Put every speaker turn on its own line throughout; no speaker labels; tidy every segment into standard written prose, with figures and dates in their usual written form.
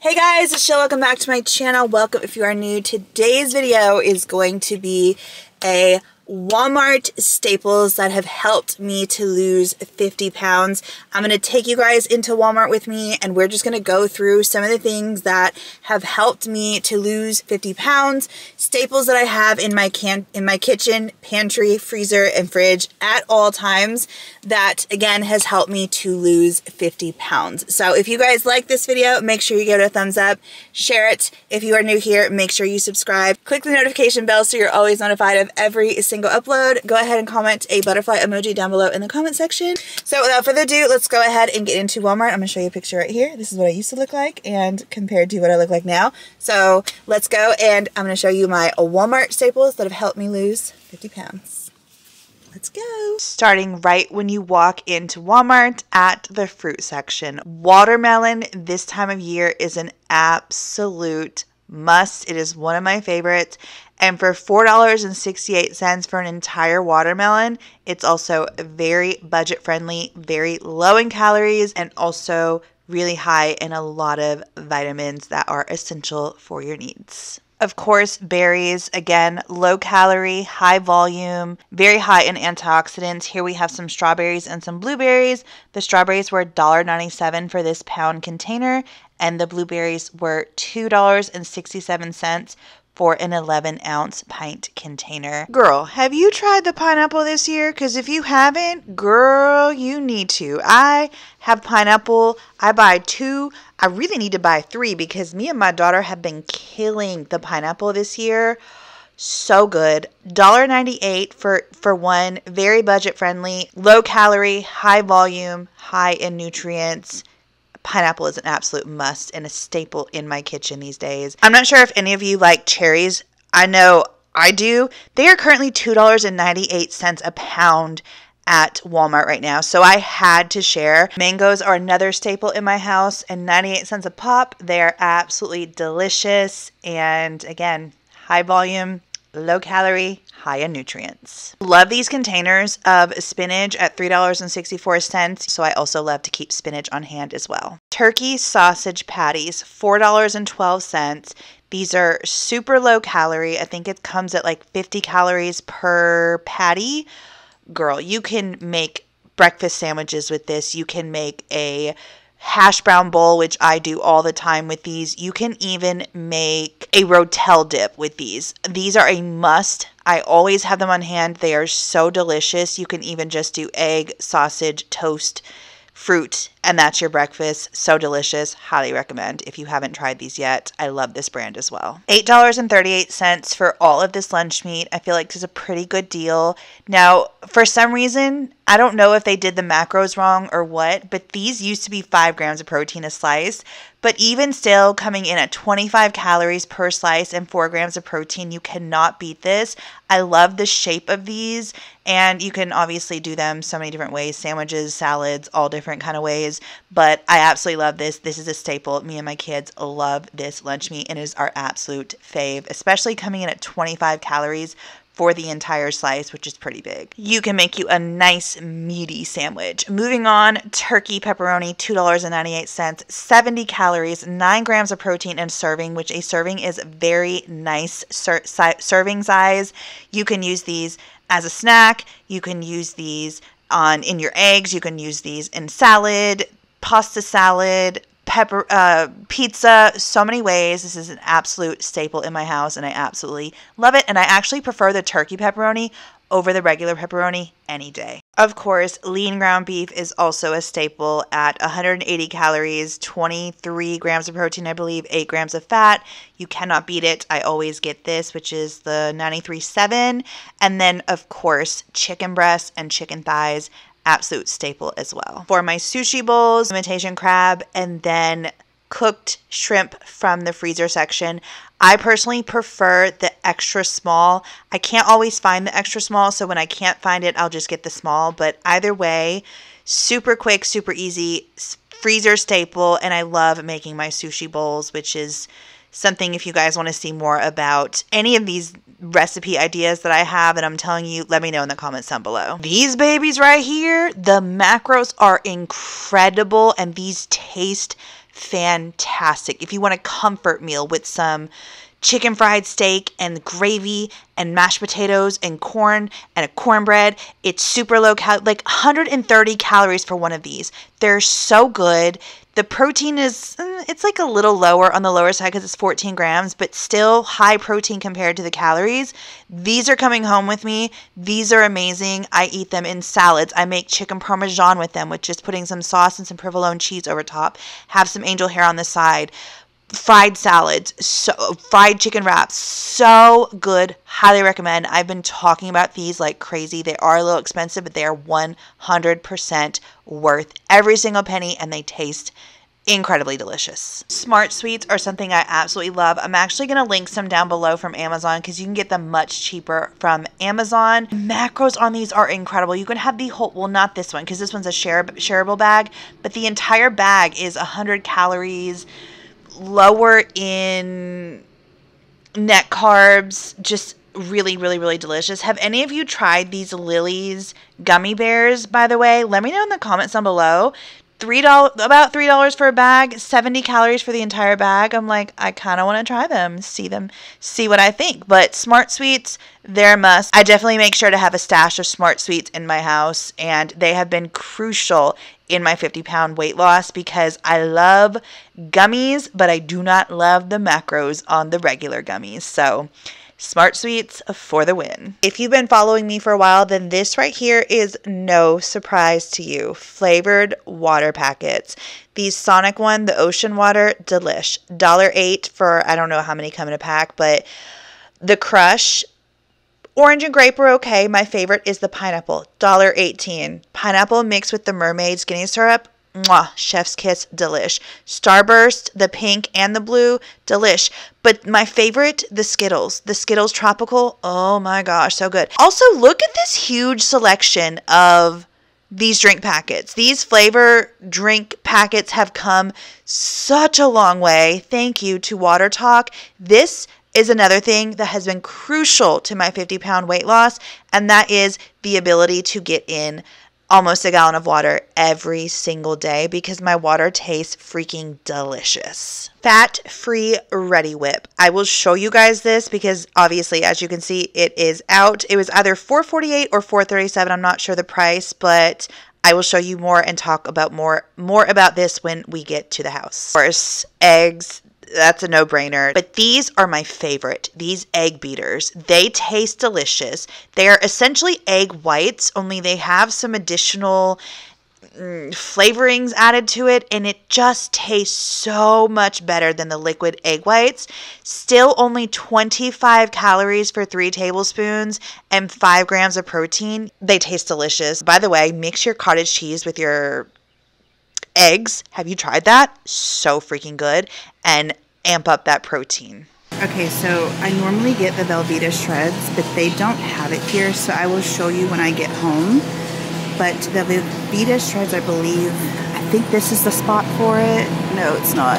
Hey guys, it's Jill. Welcome back to my channel. Welcome if you are new. Today's video is going to be a Walmart staples that have helped me to lose 50 pounds. I'm going to take you guys into Walmart with me and we're just going to go through some of the things that have helped me to lose 50 pounds. Staples that I have in my kitchen, pantry, freezer, and fridge at all times that again has helped me to lose 50 pounds. So if you guys like this video, make sure you give it a thumbs up, share it. If you are new here, make sure you subscribe. Click the notification bell so you're always notified of every single upload. Go ahead and comment a butterfly emoji down below in the comment section. So without further ado, let's go ahead and get into Walmart. I'm going to show you a picture right here. This is what I used to look like and compared to what I look like now. So let's go and I'm going to show you my Walmart staples that have helped me lose 50 pounds. Let's go. Starting right when you walk into Walmart at the fruit section. Watermelon this time of year is an absolute must. It is one of my favorites. And for $4.68 for an entire watermelon, it's also very budget friendly, very low in calories, and also really high in a lot of vitamins that are essential for your needs. Of course, berries, again, low calorie, high volume, very high in antioxidants. Here we have some strawberries and some blueberries. The strawberries were $1.97 for this pound container, and the blueberries were $2.67 for an 11-ounce pint container. Girl, have you tried the pineapple this year? Because if you haven't, girl, you need to. I have pineapple. I buy 2. I really need to buy 3 because me and my daughter have been killing the pineapple this year. So good. $1.98 for one. Very budget friendly. Low calorie, high volume, high in nutrients. Pineapple is an absolute must and a staple in my kitchen these days. I'm not sure if any of you like cherries. I know I do. They are currently $2.98 a pound at Walmart right now, so I had to share. Mangoes are another staple in my house and 98 cents a pop. They are absolutely delicious and again, high volume, low calorie, high in nutrients. Love these containers of spinach at $3.64, so I also love to keep spinach on hand as well. Turkey sausage patties, $4.12. These are super low calorie. I think it comes at like 50 calories per patty. Girl, you can make breakfast sandwiches with this. You can make a hash brown bowl, which I do all the time with these. You can even make a rotel dip with these. These are a must. I always have them on hand. They are so delicious. You can even just do egg, sausage, toast, fruit, and that's your breakfast. So delicious. Highly recommend if you haven't tried these yet. I love this brand as well. $8.38 for all of this lunch meat. I feel like this is a pretty good deal. Now, for some reason, I don't know if they did the macros wrong or what, but these used to be 5 grams of protein a slice. But even still, coming in at 25 calories per slice and 4 grams of protein, you cannot beat this. I love the shape of these, and you can obviously do them so many different ways. Sandwiches, salads, all different kind of ways. But I absolutely love this. This is a staple. Me and my kids love this lunch meat, and it is our absolute fave, especially coming in at 25 calories for the entire slice, which is pretty big. You can make you a nice meaty sandwich. Moving on, turkey pepperoni, $2.98, 70 calories, 9 grams of protein in serving, which a serving is very nice serving size. You can use these as a snack. You can use these in your eggs. You can use these in salad, pasta salad, pizza, so many ways. This is an absolute staple in my house and I absolutely love it. And I actually prefer the turkey pepperoni over the regular pepperoni any day. Of course, lean ground beef is also a staple at 180 calories, 23 grams of protein, I believe, 8 grams of fat. You cannot beat it. I always get this, which is the 93.7. And then, of course, chicken breasts and chicken thighs, absolute staple as well. For my sushi bowls, imitation crab, and then cooked shrimp from the freezer section. I personally prefer the extra small. I can't always find the extra small, so when I can't find it, I'll just get the small. But either way, super quick, super easy, freezer staple, and I love making my sushi bowls, which is something if you guys want to see more about any of these recipe ideas that I have, and I'm telling you, let me know in the comments down below. These babies right here, the macros are incredible, and these taste fantastic. If you want a comfort meal with some chicken fried steak and gravy and mashed potatoes and corn and a cornbread, it's super low like 130 calories for one of these. They're so good. The protein is, it's like a little lower on the lower side because it's 14 grams, but still high protein compared to the calories. These are coming home with me. These are amazing. I eat them in salads. I make chicken parmesan with them, with just putting some sauce and some provolone cheese over top. Have some angel hair on the side. Fried salads, fried chicken wraps, so good. Highly recommend. I've been talking about these like crazy. They are a little expensive, but they are 100% worth every single penny, and they taste incredibly delicious. Smart Sweets are something I absolutely love. I'm actually going to link some down below from Amazon because you can get them much cheaper from Amazon. Macros on these are incredible. You can have the whole, well, not this one because this one's a shareable bag, but the entire bag is 100 calories, lower in net carbs, just really, really, really delicious. Have any of you tried these Lily's gummy bears, by the way? Let me know in the comments down below. About $3 for a bag, 70 calories for the entire bag. I'm like, I kind of want to try them, see what I think. But Smart Sweets, they're a must. I definitely make sure to have a stash of Smart Sweets in my house, and they have been crucial in my 50-pound weight loss because I love gummies, but I do not love the macros on the regular gummies. So Smart Sweets for the win. If you've been following me for a while, then this right here is no surprise to you. Flavored water packets. The Sonic one, the ocean water, delish. $1.08 for, I don't know how many come in a pack, but the Crush, orange and grape are okay. My favorite is the pineapple, $1.18. Pineapple mixed with the mermaid skinny syrup. Mwah, chef's kiss, delish. Starburst, the pink and the blue, delish. But my favorite, the Skittles. The Skittles Tropical, oh my gosh, so good. Also, look at this huge selection of these drink packets. These flavor drink packets have come such a long way. Thank you to Water Talk. This is another thing that has been crucial to my 50-pound weight loss, and that is the ability to get in almost a gallon of water every single day because my water tastes freaking delicious. Fat-free Ready Whip. I will show you guys this because obviously, as you can see, it is out. It was either $4.48 or $4.37. I'm not sure the price, but I will show you more and talk about more about this when we get to the house. Of course, eggs. That's a no-brainer. But these are my favorite. These egg beaters. They taste delicious. They are essentially egg whites, only they have some additional flavorings added to it, and it just tastes so much better than the liquid egg whites. Still only 25 calories for 3 tablespoons and 5 grams of protein. They taste delicious. By the way, mix your cottage cheese with your eggs. Have you tried that? So freaking good. And amp up that protein. Okay, so I normally get the Velveeta shreds, but they don't have it here, so I will show you when I get home. But the Velveeta shreds, I think this is the spot for it. No, it's not.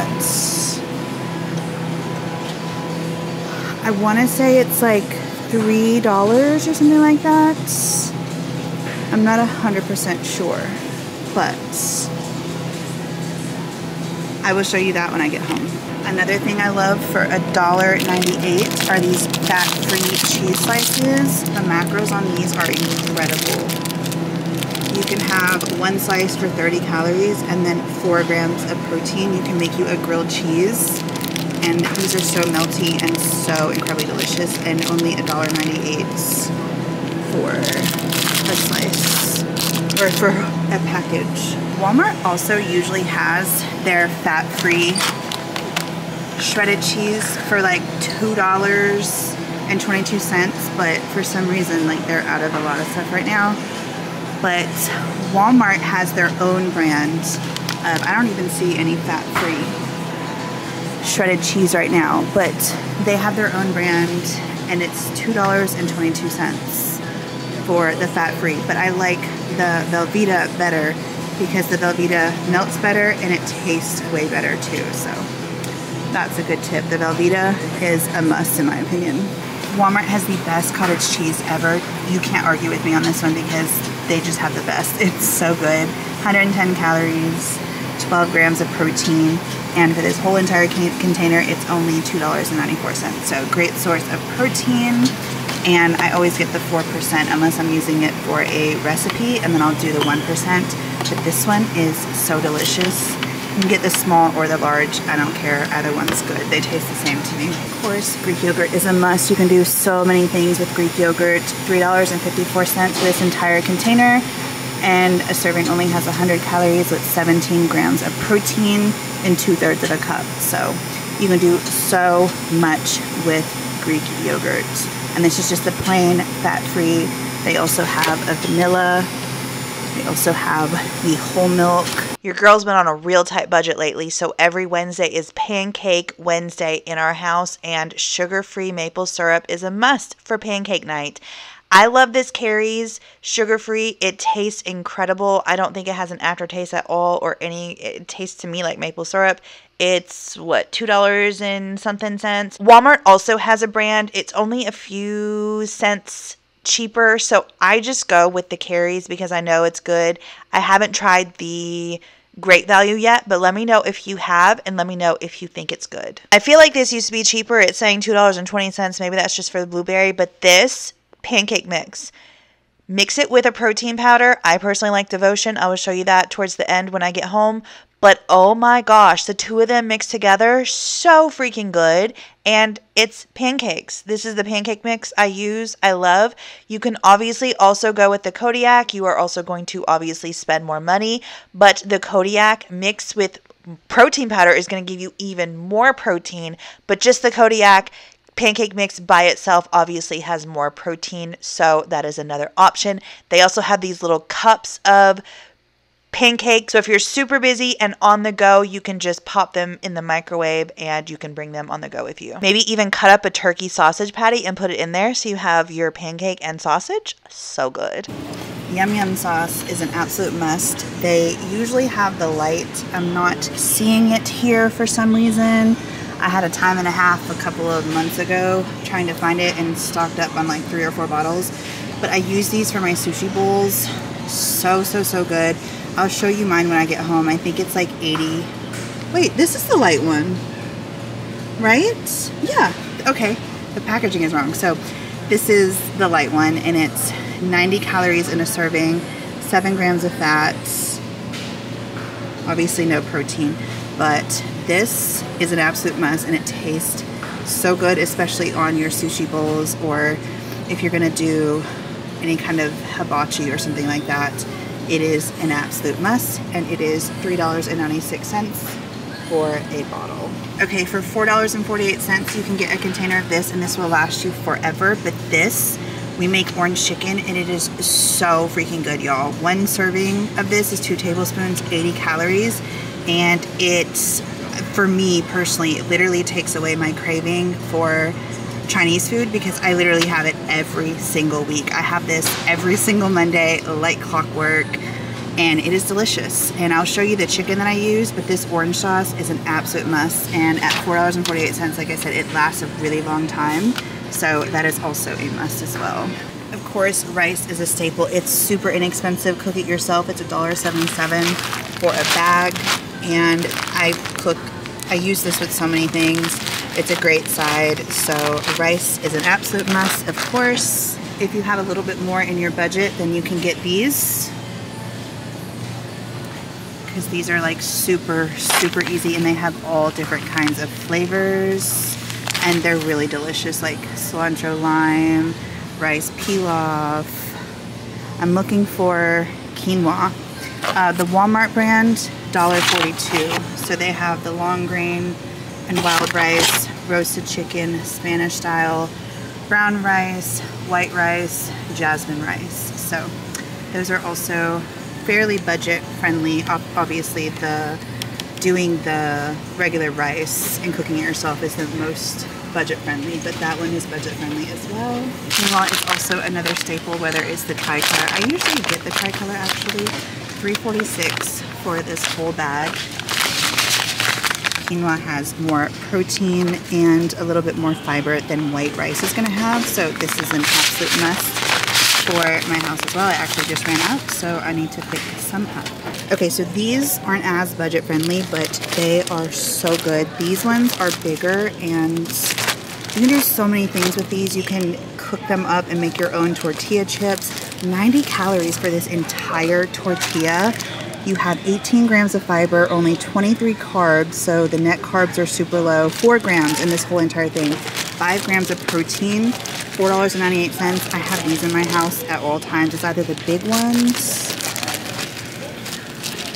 I want to say it's like $3 or something like that. I'm not 100% sure, but I will show you that when I get home. Another thing I love for $1.98 are these fat-free cheese slices. The macros on these are incredible. You can have one slice for 30 calories and then 4 grams of protein. You can make you a grilled cheese. And these are so melty and so incredibly delicious, and only $1.98 for a slice, or for a package. Walmart also usually has their fat-free shredded cheese for like $2.22, but for some reason, like, they're out of a lot of stuff right now. But Walmart has their own brand of, I don't even see any fat-free shredded cheese right now, but they have their own brand, and it's $2.22 for the fat-free. But I like the Velveeta better because the Velveeta melts better and it tastes way better too. So that's a good tip. The Velveeta is a must in my opinion. Walmart has the best cottage cheese ever. You can't argue with me on this one because they just have the best. It's so good. 110 calories, 12 grams of protein. And for this whole entire container, it's only $2.94. So great source of protein. And I always get the 4% unless I'm using it for a recipe, and then I'll do the 1%. But this one is so delicious. You can get the small or the large. I don't care. Either one's good. They taste the same to me. Of course, Greek yogurt is a must. You can do so many things with Greek yogurt. $3.54 for this entire container. And a serving only has 100 calories with 17 grams of protein in 2/3 of a cup. So you can do so much with Greek yogurt. And this is just the plain fat-free. They also have a vanilla. They also have the whole milk. Your girl's been on a real tight budget lately, so every Wednesday is Pancake Wednesday in our house, and sugar-free maple syrup is a must for pancake night. I love this Carrie's sugar-free. It tastes incredible. I don't think it has an aftertaste at all or any. It tastes to me like maple syrup. It's what, $2 and something cents. Walmart also has a brand. It's only a few cents cheaper, so I just go with the Carrie's because I know it's good. I haven't tried the Great Value yet, but let me know if you have, and let me know if you think it's good. I feel like this used to be cheaper. It's saying $2.20. Maybe that's just for the blueberry, but this pancake mix, mix it with a protein powder. I personally like Devotion. I will show you that towards the end when I get home. But oh my gosh, the two of them mixed together, so freaking good. And it's pancakes. This is the pancake mix I use. I love. You can obviously also go with the Kodiak. You are also going to obviously spend more money. But the Kodiak mixed with protein powder is going to give you even more protein. But just the Kodiak pancake mix by itself obviously has more protein. So that is another option. They also have these little cups of pancakes. So if you're super busy and on the go, you can just pop them in the microwave and you can bring them on the go with you. Maybe even cut up a turkey sausage patty and put it in there so you have your pancake and sausage. So good. Yum Yum sauce is an absolute must. They usually have the light. I'm not seeing it here for some reason. I had a time and a half a couple of months ago trying to find it and stocked up on like 3 or 4 bottles. But I use these for my sushi bowls. So good. I'll show you mine when I get home. I think it's like 80. Wait, this is the light one, right? Yeah, okay. The packaging is wrong. So this is the light one, and it's 90 calories in a serving, 7 grams of fat, obviously no protein, but this is an absolute must, and it tastes so good, especially on your sushi bowls, or if you're gonna do any kind of hibachi or something like that. It is an absolute must, and it is $3.96 for a bottle. Okay, for $4.48 you can get a container of this, and this will last you forever. But this, we make orange chicken, and it is so freaking good, y'all. 1 serving of this is 2 tablespoons, 80 calories, and it's, for me personally, it literally takes away my craving for Chinese food, because I literally have it every single week. I have this every single Monday like clockwork, and it is delicious. And I'll show you the chicken that I use, but this orange sauce is an absolute must, and at $4.48, like I said, it lasts a really long time, so that is also a must as well. Of course, rice is a staple. It's super inexpensive. Cook it yourself. It's $1.77 for a bag, and I use this with so many things. It's a great side, so rice is an absolute must, of course. If you have a little bit more in your budget, then you can get these, because these are like super easy, and they have all different kinds of flavors, and they're really delicious, like cilantro lime, rice pilaf. I'm looking for quinoa. The Walmart brand, $1.42. So they have the long grain and wild rice, roasted chicken, Spanish style, brown rice, white rice, jasmine rice. So those are also fairly budget friendly. Obviously doing the regular rice and cooking it yourself is the most budget friendly, but that one is budget friendly as well. Quinoa is also another staple, whether it's the tricolor. I usually get the tricolor actually. $3.46 for this whole bag. Quinoa has more protein and a little bit more fiber than white rice is going to have, so this is an absolute must.
for my house as well. I actually just ran out, so I need to pick some up. Okay, so these aren't as budget friendly, but they are so good. These ones are bigger, and you can do so many things with these. You can cook them up and make your own tortilla chips. 90 calories for this entire tortilla. You have 18 grams of fiber, only 23 carbs, so the net carbs are super low. 4 grams in this whole entire thing. 5 grams of protein, $4.98. I have these in my house at all times. It's either the big ones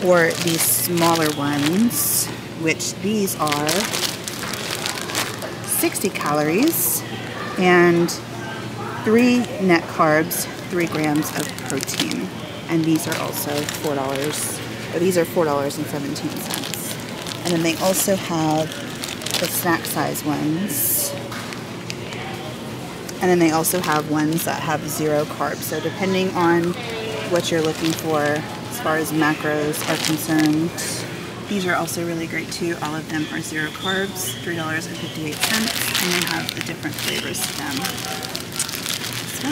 or these smaller ones, which these are 60 calories and 3 net carbs, 3 grams of protein. And these are also $4, or these are $4.17. And then they also have the snack size ones. And then they also have ones that have 0 carbs. So depending on what you're looking for as far as macros are concerned, these are also really great too. All of them are 0 carbs, $3.58, and they have the different flavors to them. So,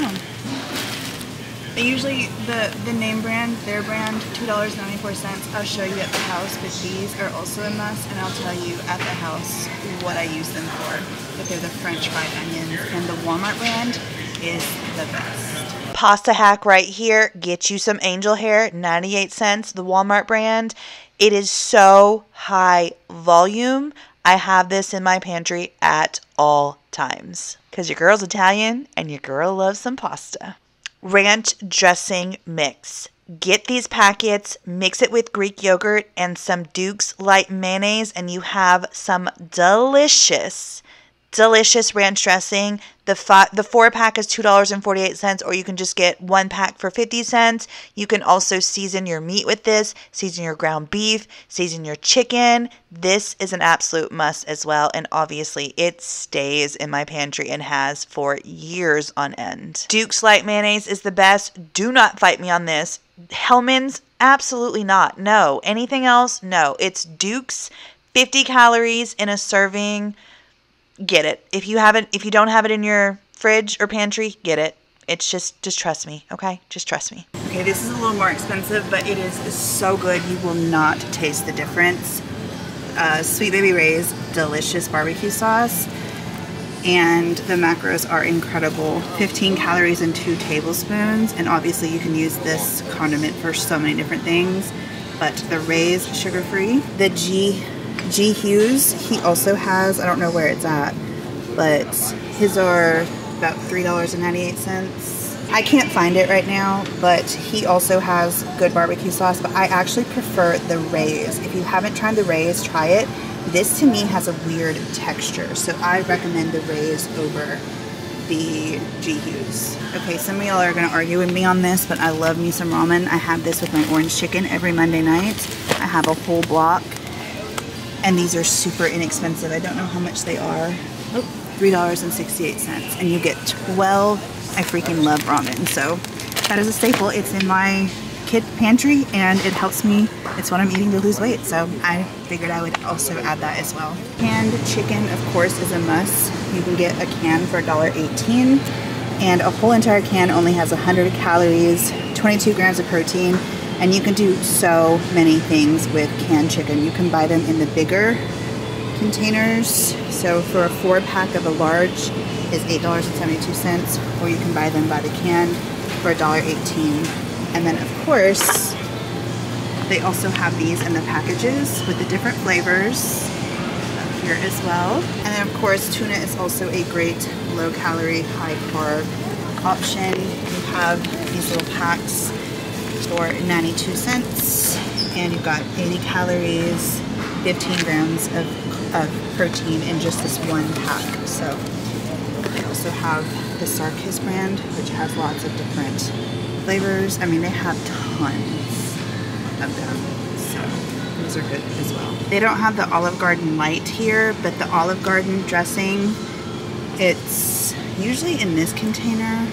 they usually, the name brand, their brand, $2.94. I'll show you at the house, but these are also a must, and I'll tell you at the house what I use them for. But they're the French fried onions, and the Walmart brand is the best.
Pasta hack right here. Get you some angel hair, 98 cents, the Walmart brand. It is so high volume. I have this in my pantry at all times because your girl's Italian and your girl loves some pasta. Ranch dressing mix. Get these packets, mix it with Greek yogurt and some Duke's Light mayonnaise, and you have some delicious ranch dressing. The 4-pack is $2.48, or you can just get 1 pack for 50 cents. You can also season your meat with this, season your ground beef, season your chicken. This is an absolute must as well, and obviously it stays in my pantry and has for years on end. Duke's Light mayonnaise is the best. Do not fight me on this. Hellmann's, absolutely not. No. Anything else? No. It's Duke's, 50 calories in a serving. Get it. If you don't have it in your fridge or pantry, get it. It's just trust me, okay? Just trust me.
Okay, this is a little more expensive, but it is so good. You will not taste the difference. Sweet Baby Ray's delicious barbecue sauce, and the macros are incredible. 15 calories and 2 tablespoons, and obviously you can use this condiment for so many different things, but the Ray's sugar-free. The G Hughes, he also has, I don't know where it's at, but his are about $3.98. I can't find it right now, but he also has good barbecue sauce, but I actually prefer the Ray's. If you haven't tried the Ray's, try it. This to me has a weird texture, so I recommend the Ray's over the G Hughes. Okay, some of y'all are gonna argue with me on this, but I love me some ramen. I have this with my orange chicken every Monday night. I have a whole block. And these are super inexpensive. I don't know how much they are. Oh, $3.68. And you get 12. I freaking love ramen. So that is a staple. It's in my kid pantry and it helps me. It's what I'm eating to lose weight. So I figured I would also add that as well. Canned chicken, of course, is a must. You can get a can for $1.18. And a whole entire can only has 100 calories, 22 grams of protein. And you can do so many things with canned chicken. You can buy them in the bigger containers. So for a 4-pack of a large is $8.72, or you can buy them by the can for $1.18. And then of course, they also have these in the packages with the different flavors up here as well. And then of course, tuna is also a great low-calorie, high-carb option. You have these little packs for 92 cents, and you've got 80 calories, 15 grams of protein in just this 1 pack. So they also have the Sarkis brand, which has lots of different flavors. I mean, they have tons of them, so those are good as well. They don't have the Olive Garden Light here, but the Olive Garden dressing, it's usually in this container.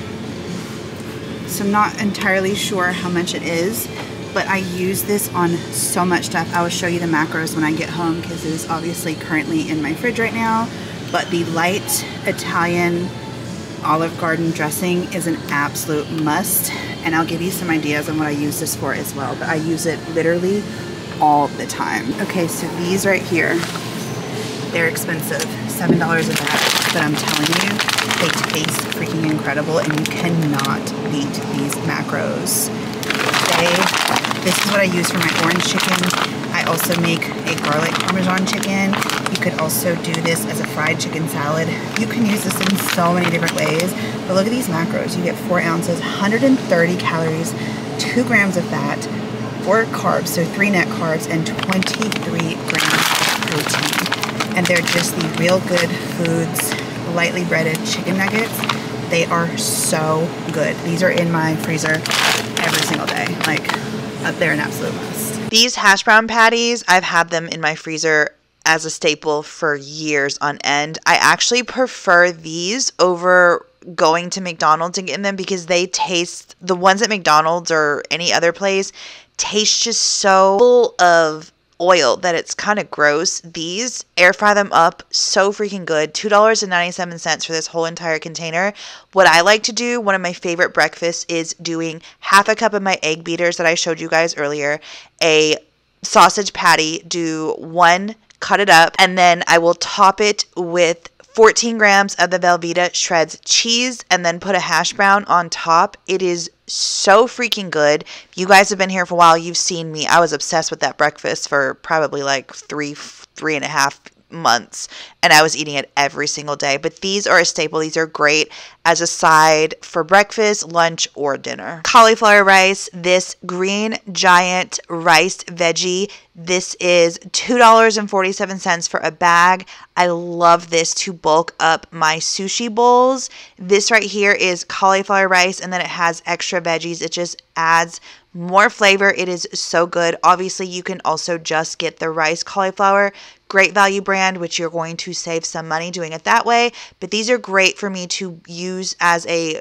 So I'm not entirely sure how much it is, but I use this on so much stuff. I will show you the macros when I get home because it is obviously currently in my fridge right now. But the light Italian Olive Garden dressing is an absolute must, and I'll give you some ideas on what I use this for as well, but I use it literally all the time. Okay, so these right here, they're expensive, $7 a bag, but I'm telling you, they taste freaking incredible, and you cannot beat these macros. This is what I use for my orange chicken. I also make a garlic parmesan chicken. You could also do this as a fried chicken salad. You can use this in so many different ways, but look at these macros. You get 4 ounces, 130 calories, 2 grams of fat, 4 carbs, so 3 net carbs, and 23 grams of protein. And they're just the Real Good Foods lightly breaded chicken nuggets. They are so good. These are in my freezer every single day. Like, they're an absolute must.
These hash brown patties, I've had them in my freezer as a staple for years on end. I actually prefer these over going to McDonald's and getting them because they taste, the ones at McDonald's or any other place, taste just so full of oil that it's kind of gross. These, air fry them up, so freaking good. $2.97 for this whole entire container. What I like to do, one of my favorite breakfasts, is doing half a cup of my egg beaters that I showed you guys earlier, a sausage patty, do 1, cut it up, and then I will top it with 14 grams of the Velveeta shreds cheese and then put a hash brown on top. It is so freaking good. If you guys have been here for a while, you've seen me. I was obsessed with that breakfast for probably like three and a half months, and I was eating it every single day. But these are a staple. These are great as a side for breakfast, lunch, or dinner. Cauliflower rice, this green giant rice veggie. This is $2.47 for a bag. I love this to bulk up my sushi bowls. This right here is cauliflower rice, and then it has extra veggies. It just adds more flavor. It is so good. Obviously, you can also just get the rice cauliflower. Great value brand, which you're going to save some money doing it that way. But these are great for me to use as a,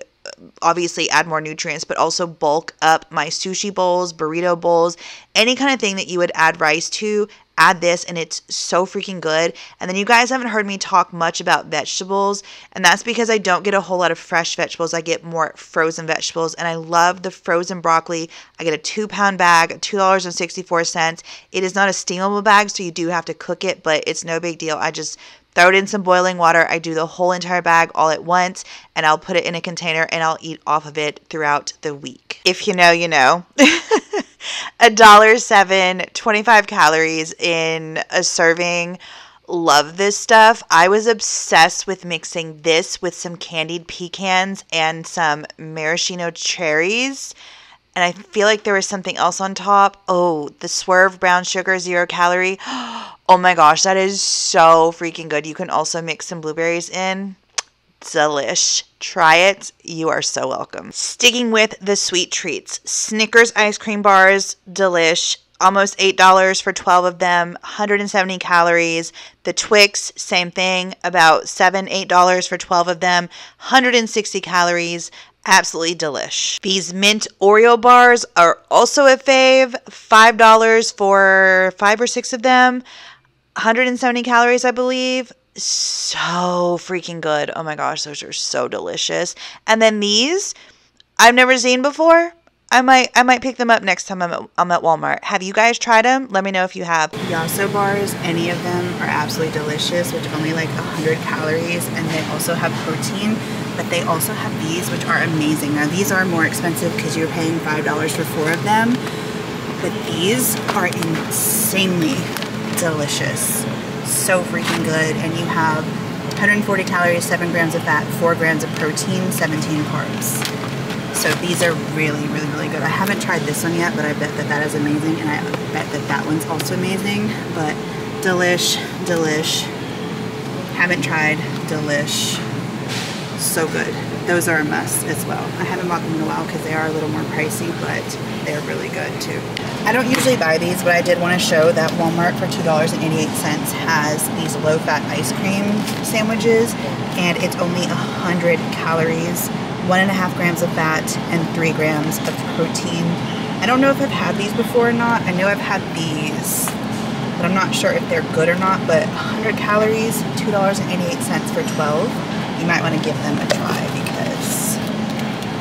obviously add more nutrients, but also bulk up my sushi bowls, burrito bowls, any kind of thing that you would add rice to. Add this, and it's so freaking good. And then you guys haven't heard me talk much about vegetables, and that's because I don't get a whole lot of fresh vegetables. I get more frozen vegetables, and I love the frozen broccoli. I get a 2-pound bag, $2.64. It is not a steamable bag, so you do have to cook it, but it's no big deal. I just throw it in some boiling water. I do the whole entire bag all at once, and I'll put it in a container, and I'll eat off of it throughout the week. If you know, you know. $1.07, 25 calories in a serving. Love this stuff. I was obsessed with mixing this with some candied pecans and some maraschino cherries. And I feel like there was something else on top. Oh, the Swerve brown sugar, 0 calorie. Oh my gosh, that is so freaking good. You can also mix some blueberries in. Delish. Try it. You are so welcome. Sticking with the sweet treats. Snickers ice cream bars. Delish. Almost $8 for 12 of them. 170 calories. The Twix, same thing. About $7, $8 for 12 of them. 160 calories. Absolutely delish. These mint Oreo bars are also a fave. $5 for 5 or 6 of them. 170 calories, I believe. So freaking good. Oh my gosh, those are so delicious. And then these I've never seen before. I might pick them up next time I'm at Walmart. Have you guys tried them? Let me know if you have.
Yasso bars, any of them are absolutely delicious, which are only like 100 calories, and they also have protein, but they also have these, which are amazing. Now these are more expensive because you're paying $5 for 4 of them, but these are insanely delicious. So freaking good. And you have 140 calories, 7 grams of fat, 4 grams of protein, 17 carbs. So these are really, really, really good. I haven't tried this one yet, but I bet that that is amazing, and I bet that that one's also amazing. But delish, delish. Haven't tried, delish. So good. Those are a must as well. I haven't bought them in a while because they are a little more pricey, but they're really good too. I don't usually buy these, but I did want to show that Walmart for $2.88 has these low-fat ice cream sandwiches, and it's only 100 calories, 1.5 grams of fat, and 3 grams of protein. I don't know if I've had these before or not. I know I've had these, but I'm not sure if they're good or not. But 100 calories, $2.88 for 12. You might want to give them a try because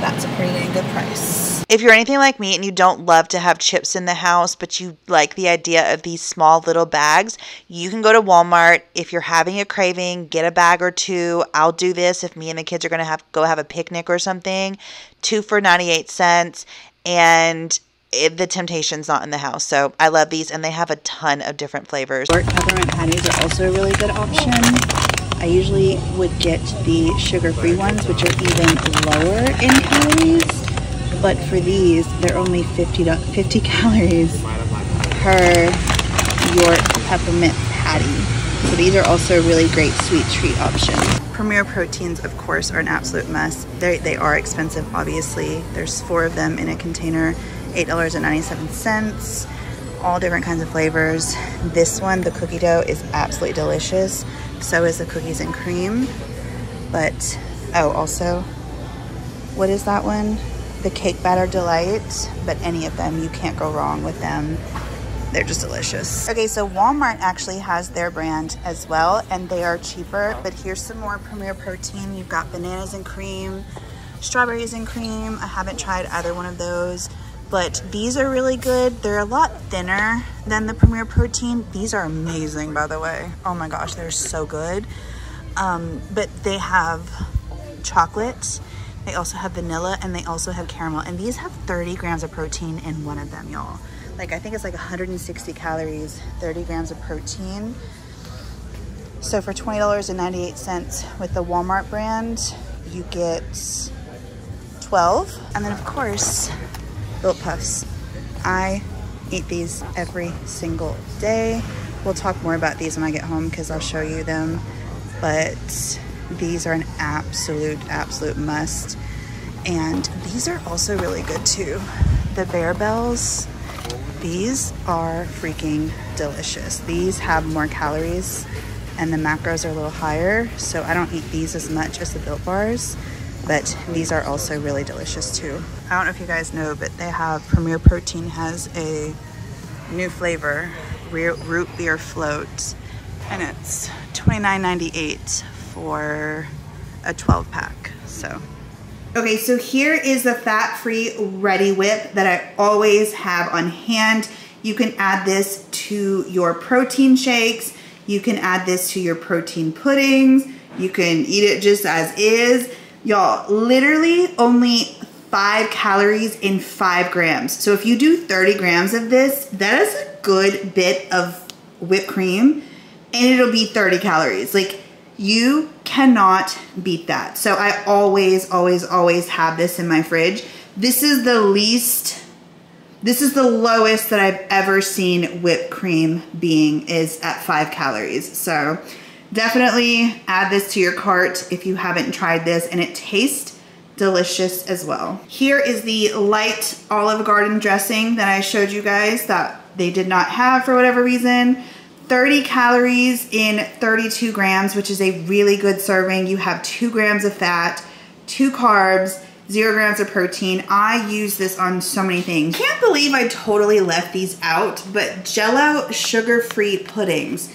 that's a pretty dang good price.
If you're anything like me and you don't love to have chips in the house, but you like the idea of these small little bags, you can go to Walmart. If you're having a craving, get a bag or two. I'll do this if me and the kids are going to go have a picnic or something. 2 for 98 cents. And the temptation's not in the house. So I love these, and they have a ton of different flavors.
Peppermint patties are also a really good option. I usually would get the sugar-free ones, which are even lower in calories. But for these, they're only 50 calories per York peppermint patty. So these are also a really great sweet treat option. Premier Proteins, of course, are an absolute must. They are expensive, obviously. There's 4 of them in a container, $8.97. All different kinds of flavors. This one, the cookie dough, is absolutely delicious. So is the cookies and cream. But, oh, also, what is that one? The Cake Batter Delight, but any of them, you can't go wrong with them. They're just delicious. Okay, so Walmart actually has their brand as well, and they are cheaper, but here's some more Premier Protein. You've got bananas and cream, strawberries and cream. I haven't tried either one of those, but these are really good. They're a lot thinner than the Premier Protein. These are amazing, by the way. Oh my gosh, they're so good. But they have chocolate. They also have vanilla, and they also have caramel. And these have 30 grams of protein in one of them, y'all. Like, I think it's like 160 calories, 30 grams of protein. So for $20.98 with the Walmart brand, you get 12. And then, of course, Built Puffs. I eat these every single day. We'll talk more about these when I get home because I'll show you them. But these are an absolute must. And these are also really good too. The Bear Bells, these are freaking delicious. These have more calories and the macros are a little higher. So I don't eat these as much as the Built Bars, but these are also really delicious too. I don't know if you guys know, but they have, Premier Protein has a new flavor, root beer float, and it's $29.98 for a 12 pack. So okay, so here is the fat-free Ready Whip that I always have on hand. You can add this to your protein shakes. You can add this to your protein puddings. You can eat it just as is. Y'all, literally only 5 calories in 5 grams. So if you do 30 grams of this, that is a good bit of whipped cream, and it'll be 30 calories. Like, you cannot beat that. So I always have this in my fridge. This is the lowest that I've ever seen whipped cream being, is at 5 calories. So definitely add this to your cart if you haven't tried this, and it tastes delicious as well. Here is the light Olive Garden dressing that I showed you guys that they did not have for whatever reason. 30 calories in 32 grams, which is a really good serving. You have 2 grams of fat, 2 carbs, 0 grams of protein. I use this on so many things. Can't believe I totally left these out, but Jello sugar-free puddings.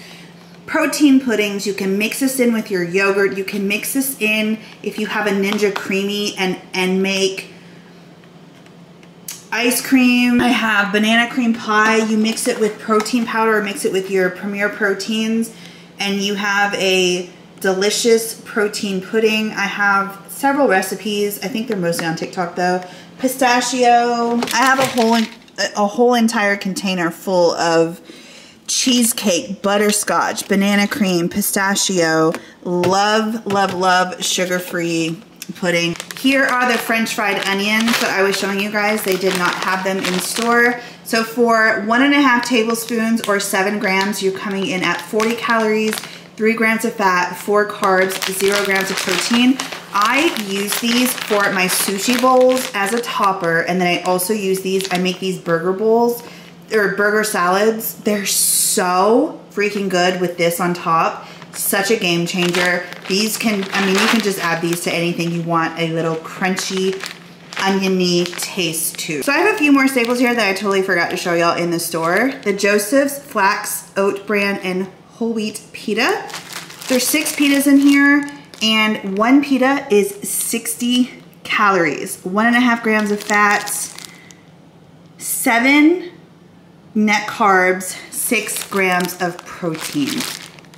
Protein puddings, you can mix this in with your yogurt. You can mix this in if you have a Ninja Creamy and make ice cream. I have banana cream pie. You mix it with protein powder or mix it with your Premier Proteins, and you have a delicious protein pudding. I have several recipes. I think they're mostly on TikTok though. Pistachio. I have a whole entire container full of cheesecake, butterscotch, banana cream, pistachio. Love sugar-free pudding. Here are the French fried onions that I was showing you guys. They did not have them in store. So for 1.5 tablespoons or 7 grams, you're coming in at 40 calories, 3 grams of fat, 4 carbs, 0 grams of protein. I use these for my sushi bowls as a topper, and then I also use these, I make these burger bowls or burger salads. They're so freaking good with this on top. Such a game changer. These can, I mean, you can just add these to anything you want a little crunchy, oniony taste to. So I have a few more staples here that I totally forgot to show y'all in the store. The Joseph's Flax Oat Bran and Whole Wheat Pita. There's 6 pitas in here, and 1 pita is 60 calories, 1.5 grams of fat, 7 net carbs, 6 grams of protein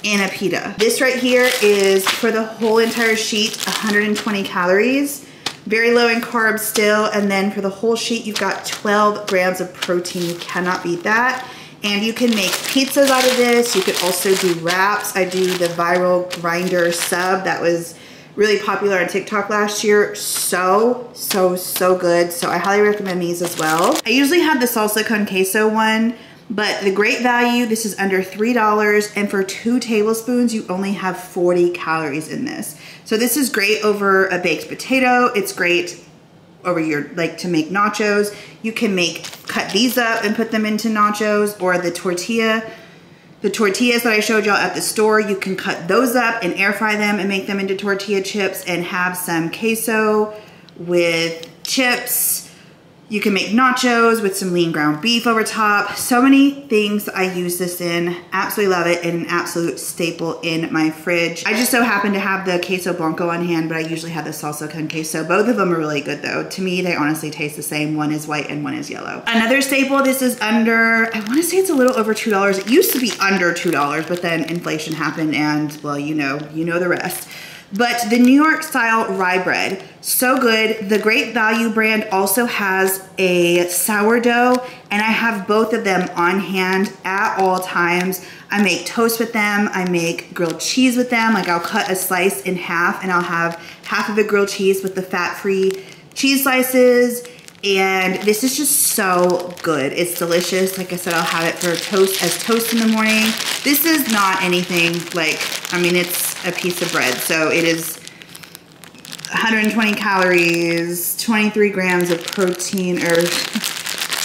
in a pita. This right here is for the whole entire sheet, 120 calories. Very low in carbs still, and then for the whole sheet, you've got 12 grams of protein. You cannot beat that. And you can make pizzas out of this. You could also do wraps. I do the viral grinder sub that was really popular on TikTok last year. So good. So I highly recommend these as well. I usually have the salsa con queso one, but the great value, this is under $3, and for 2 tablespoons, you only have 40 calories in this. So this is great over a baked potato. It's great over your, like, to make nachos. You can cut these up and put them into nachos, or the tortillas that I showed y'all at the store, you can cut those up and air fry them and make them into tortilla chips and have some queso with chips. You can make nachos with some lean ground beef over top. So many things I use this in. Absolutely love it, and an absolute staple in my fridge. I just so happen to have the queso blanco on hand, but I usually have the salsa con queso. Both of them are really good though. To me, they honestly taste the same. One is white and one is yellow. Another staple, this is under, I wanna say it's a little over $2. It used to be under $2, but then inflation happened and, well, you know the rest. But the New York style rye bread, so good. The Great Value brand also has a sourdough, and I have both of them on hand at all times. I make toast with them. I make grilled cheese with them. Like, I'll cut a slice in half and I'll have half of it grilled cheese with the fat-free cheese slices. And this is just so good. It's delicious. Like I said, I'll have it for toast in the morning. This is not anything like, I mean, it's a piece of bread. So it is 120 calories, 23 grams of protein, or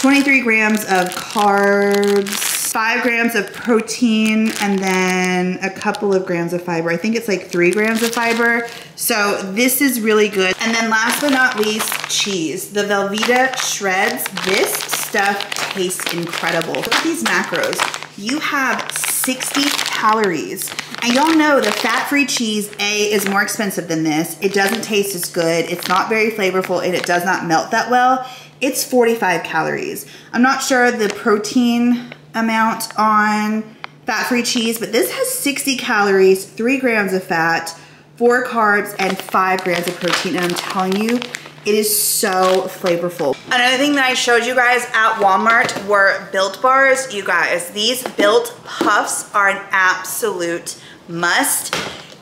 23 grams of carbs, 5 grams of protein, and then a couple of grams of fiber. I think it's like 3 grams of fiber. So this is really good. And then last but not least, cheese. The Velveeta shreds. This stuff tastes incredible. Look at these macros. You have 60 calories. And y'all know the fat-free cheese, A, is more expensive than this. It doesn't taste as good. It's not very flavorful, and it does not melt that well. It's 45 calories. I'm not sure the protein amount on fat-free cheese, but this has 60 calories, 3 grams of fat, 4 carbs, and 5 grams of protein. And I'm telling you, it is so flavorful. Another thing that I showed you guys at Walmart were Built Bars. You guys, these Built Puffs are an absolute must.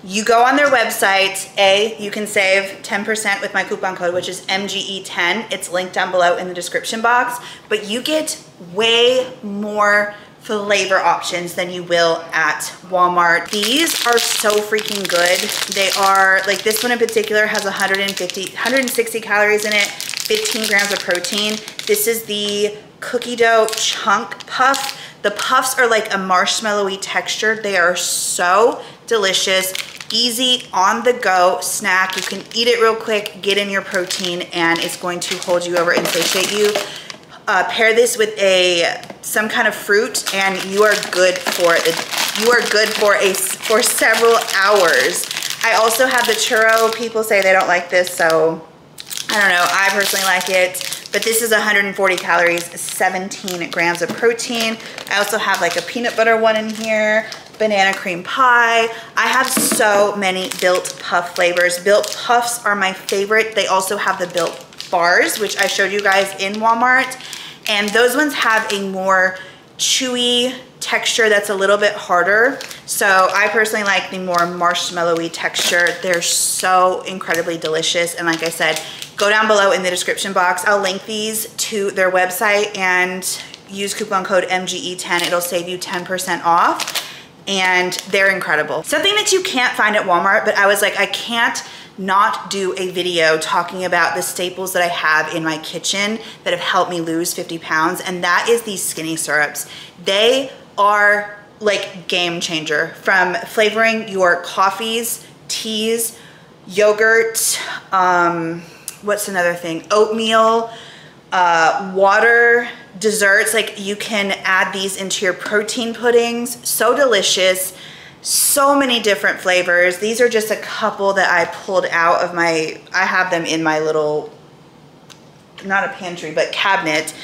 You go on their website, you can save 10% with my coupon code, which is MGE10. It's linked down below in the description box, but you get way more flavor options than you will at Walmart. These are so freaking good. They are, like this one in particular has 160 calories in it, 15 grams of protein. This is the cookie dough chunk puff. The puffs are like a marshmallowy texture. They are so delicious. Easy on the go snack. You can eat it real quick, get in your protein, and it's going to hold you over and satiate you. Pair this with some kind of fruit, and you are good for it. You are good for several hours. I also have the churro. People say they don't like this, so I don't know. I personally like it. But this is 140 calories, 17 grams of protein. I also have like a peanut butter one in here, banana cream pie. I have so many Built Puff flavors. Built Puffs are my favorite. They also have the Built Bars, which I showed you guys in Walmart. And those ones have a more chewy texture that's a little bit harder. So I personally like the more marshmallowy texture. They're so incredibly delicious. And like I said, go down below in the description box. I'll link these to their website and use coupon code MGE10. It'll save you 10% off. And they're incredible. Something that you can't find at Walmart, but I was like, I can't not do a video talking about the staples that I have in my kitchen that have helped me lose 50 pounds, and that is these skinny syrups. They are like game changer, from flavoring your coffees, teas, yogurt, what's another thing? Oatmeal, water, desserts. Like, you can add these into your protein puddings. So delicious.
So many different flavors. These are just a couple that I pulled out of I have them in my little, not a pantry, but cabinet.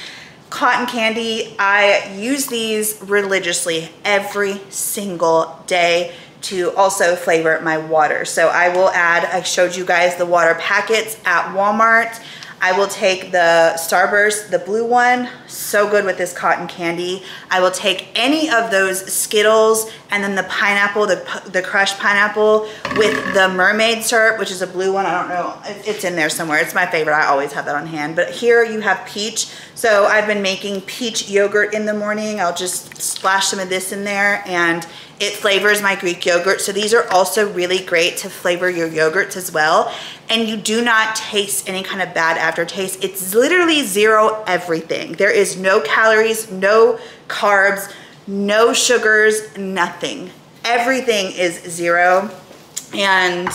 Cotton candy, I use these religiously every single day to also flavor my water. So I will add, I showed you guys the water packets at Walmart. I will take the Starburst, the blue one, so good with this cotton candy. I will take any of those Skittles and then the pineapple, the crushed pineapple with the mermaid syrup, which is a blue one. I don't know, it's in there somewhere. It's my favorite, I always have that on hand. But here you have peach. So I've been making peach yogurt in the morning. I'll just splash some of this in there and it flavors my Greek yogurt. So these are also really great to flavor your yogurts as well. And you do not taste any kind of bad aftertaste. It's literally zero everything. There is no calories, no carbs, no sugars, nothing. Everything is zero. And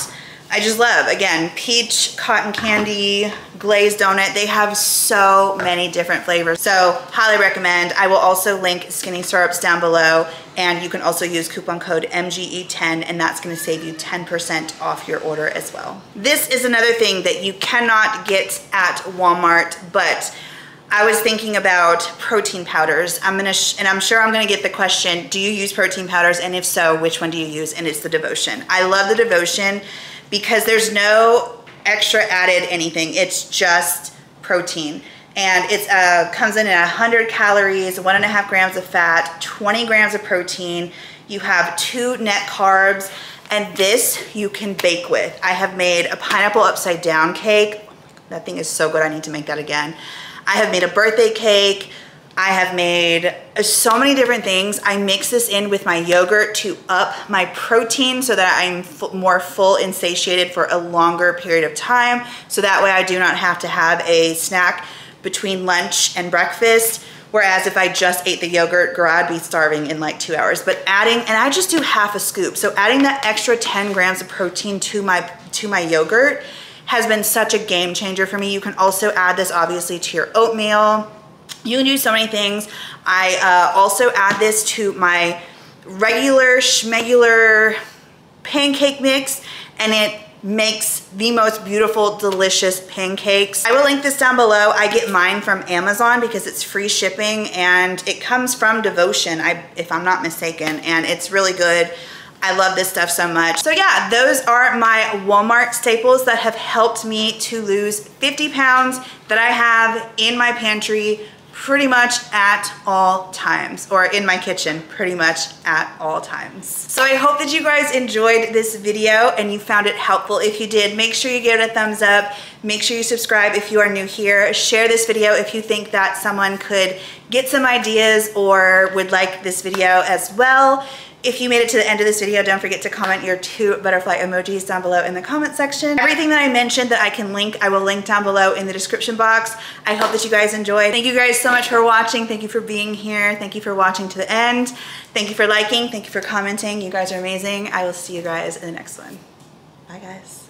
I just love, again, peach, cotton candy, glazed donut. They have so many different flavors. So highly recommend. I will also link Skinny Syrups down below, and you can also use coupon code MGE10 and that's gonna save you 10% off your order as well. This is another thing that you cannot get at Walmart, but I was thinking about protein powders. And I'm sure I'm gonna get the question, do you use protein powders? And if so, which one do you use? And it's the Devotion. I love the Devotion because there's no extra added anything. It's just protein. And it comes in at 100 calories, 1.5 grams of fat, 20 grams of protein. You have 2 net carbs, and this you can bake with. I have made a pineapple upside down cake. That thing is so good, I need to make that again. I have made a birthday cake. I have made so many different things. I mix this in with my yogurt to up my protein so that I'm more full and satiated for a longer period of time. So that way I do not have to have a snack between lunch and breakfast. Whereas if I just ate the yogurt, girl, I'd be starving in like 2 hours. But adding, and I just do half a scoop. So adding that extra 10 grams of protein to my yogurt has been such a game changer for me. You can also add this obviously to your oatmeal. You can do so many things. I also add this to my regular schmegular pancake mix, and it makes the most beautiful, delicious pancakes. I will link this down below. I get mine from Amazon because it's free shipping, and it comes from Devotion, if I'm not mistaken, and it's really good. I love this stuff so much. So yeah, those are my Walmart staples that have helped me to lose 50 pounds that I have in my pantry pretty much at all times, or in my kitchen pretty much at all times. So I hope that you guys enjoyed this video and you found it helpful. If you did, make sure you give it a thumbs up. Make sure you subscribe if you are new here. Share this video if you think that someone could get some ideas or would like this video as well. If you made it to the end of this video, don't forget to comment your 2 butterfly emojis down below in the comment section. Everything that I mentioned that I can link, I will link down below in the description box. I hope that you guys enjoyed. Thank you guys so much for watching. Thank you for being here. Thank you for watching to the end. Thank you for liking. Thank you for commenting. You guys are amazing. I will see you guys in the next one. Bye guys.